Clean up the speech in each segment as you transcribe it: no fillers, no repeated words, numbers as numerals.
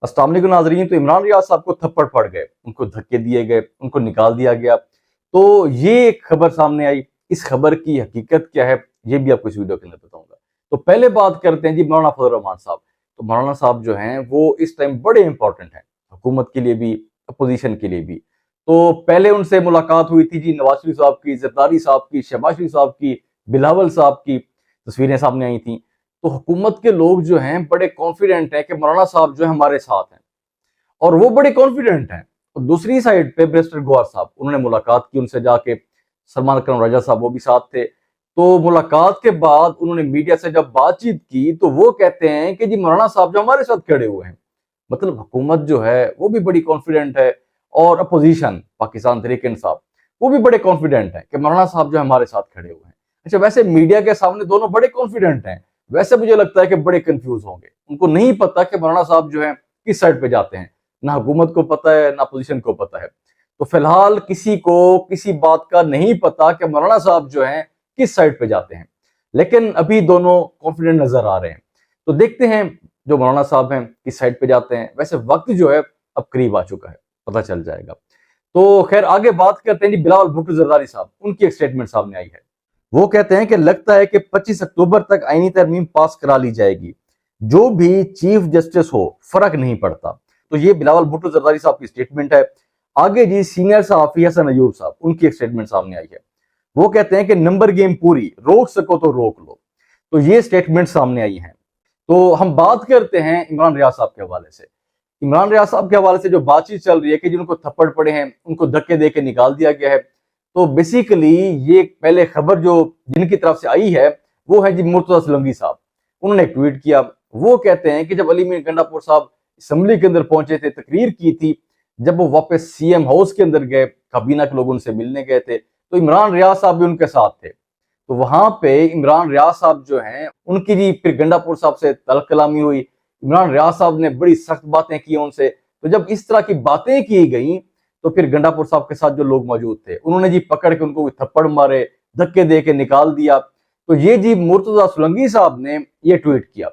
अस्सलाम वालेकुम नाज़रीन। तो इमरान रियाज साहब को थप्पड़ पड़ गए, उनको धक्के दिए गए, उनको निकाल दिया गया। तो ये एक खबर सामने आई। इस खबर की हकीकत क्या है ये भी आपको इस वीडियो के अंदर बताऊंगा। तो पहले बात करते हैं जी मौलाना फजल रहमान साहब। तो मौलाना साहब जो हैं वो इस टाइम बड़े इंपॉर्टेंट हैं, हुकूमत के लिए भी, अपोजिशन के लिए भी। तो पहले उनसे मुलाकात हुई थी जी नवाज शरीफ साहब की, जरदारी साहब की, शहबाज शरीफ साहब की, बिलावल साहब की तस्वीरें सामने आई थी। तो हुकूमत के लोग जो हैं बड़े कॉन्फिडेंट हैं कि मौलाना साहब जो है हमारे साथ हैं, और वो बड़े कॉन्फिडेंट हैं। और दूसरी साइड पे बैरिस्टर गौहर साहब, उन्होंने मुलाकात की उनसे जाके, सलमान अकरम राजा साहब वो भी साथ थे। तो मुलाकात के बाद उन्होंने मीडिया से जब बातचीत की तो वो कहते हैं कि जी मौलाना साहब जो हमारे साथ खड़े हुए हैं। मतलब हुकूमत जो है वो भी बड़ी कॉन्फिडेंट है, और अपोजिशन पाकिस्तान तहरीक इंसाफ वो भी बड़े कॉन्फिडेंट है कि मौलाना साहब जो हमारे साथ खड़े हुए हैं। अच्छा, वैसे मीडिया के सामने दोनों बड़े कॉन्फिडेंट हैं, वैसे मुझे लगता है कि बड़े कंफ्यूज होंगे। उनको नहीं पता कि मौलाना साहब जो है किस साइड पे जाते हैं। ना हुकूमत को पता है, ना अपोजिशन को पता है। तो फिलहाल किसी को किसी बात का नहीं पता कि मौलाना साहब जो हैं किस साइड पे जाते हैं, लेकिन अभी दोनों कॉन्फिडेंट नजर आ रहे हैं। तो देखते हैं जो मौलाना साहब हैं किस साइड पे जाते हैं। वैसे वक्त जो है अब करीब आ चुका है, पता चल जाएगा। तो खैर आगे बात करते हैं जी बिलावल भुट्टो जरदारी साहब। उनकी एक स्टेटमेंट सामने आई है। वो कहते हैं कि लगता है कि 25 अक्टूबर तक आईनी तरमीम पास करा ली जाएगी, जो भी चीफ जस्टिस हो फर्क नहीं पड़ता। तो ये बिलावल भुट्टो जरदारी साहब की स्टेटमेंट है। आगे जी सीनियर सहाफी हसन अयूब साहब, उनकी एक स्टेटमेंट सामने आई है। वो कहते हैं कि नंबर गेम पूरी, रोक सको तो रोक लो। तो ये स्टेटमेंट सामने आई है। तो हम बात करते हैं इमरान रियाज साहब के हवाले से। इमरान रियाज साहब के हवाले से जो बातचीत चल रही है कि जिनको थप्पड़ पड़े हैं उनको धक्के दे के निकाल दिया गया है। तो बेसिकली ये पहले खबर जो जिनकी तरफ से आई है वो है जी मुर्तजा सोलंकी साहब। उन्होंने एक ट्वीट किया। वो कहते हैं कि जब अली मीर गंडापुर साहब असम्बली के अंदर पहुंचे थे, तकरीर की थी, जब वो वापस सीएम हाउस के अंदर गए, काबीना के लोग उनसे मिलने गए थे, तो इमरान रियाज साहब भी उनके साथ थे। तो वहां पे इमरान रियाज साहब जो हैं उनकी जी फिर गंडापुर साहब से तलब कलामी हुई। इमरान रियाज साहब ने बड़ी सख्त बातें की उनसे। तो जब इस तरह की बातें की गई तो फिर गंडापुर साहब के साथ जो लोग मौजूद थे उन्होंने जी पकड़ के उनको थप्पड़ मारे, धक्के दे के निकाल दिया। तो ये जी मुर्तजा सोलंकी साहब ने ये ट्वीट किया।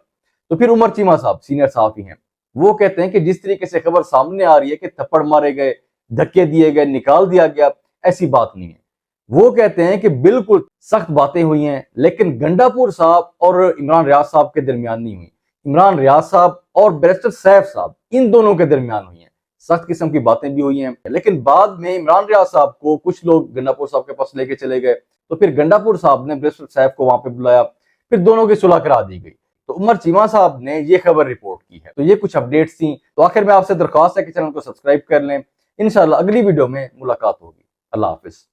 तो फिर उमर चीमा साहब सीनियर सहाफी हैं, वो कहते हैं कि जिस तरीके से खबर सामने आ रही है कि थप्पड़ मारे गए, धक्के दिए गए, निकाल दिया गया, ऐसी बात नहीं है। वो कहते हैं कि बिल्कुल सख्त बातें हुई हैं, लेकिन गंडापुर साहब और इमरान रियाज साहब के दरमियान नहीं हुई। इमरान रियाज साहब और बैरिस्टर सैफ साहब, इन दोनों के दरमियान हुई हैं। सख्त किस्म की बातें भी हुई हैं, लेकिन बाद में इमरान रियाज साहब को कुछ लोग गंडापुर साहब के पास लेके चले गए। तो फिर गंडापुर साहब ने बैरिस्टर सैफ को वहां पे बुलाया, फिर दोनों की सुलह करा दी गई। तो उमर चीमा साहब ने ये खबर रिपोर्ट की है। तो ये कुछ अपडेट्स थी। तो आखिर में आपसे दरख्वास्त है कि चैनल को सब्सक्राइब कर लें। इंशाल्लाह अगली वीडियो में मुलाकात होगी। अल्लाह हाफिज।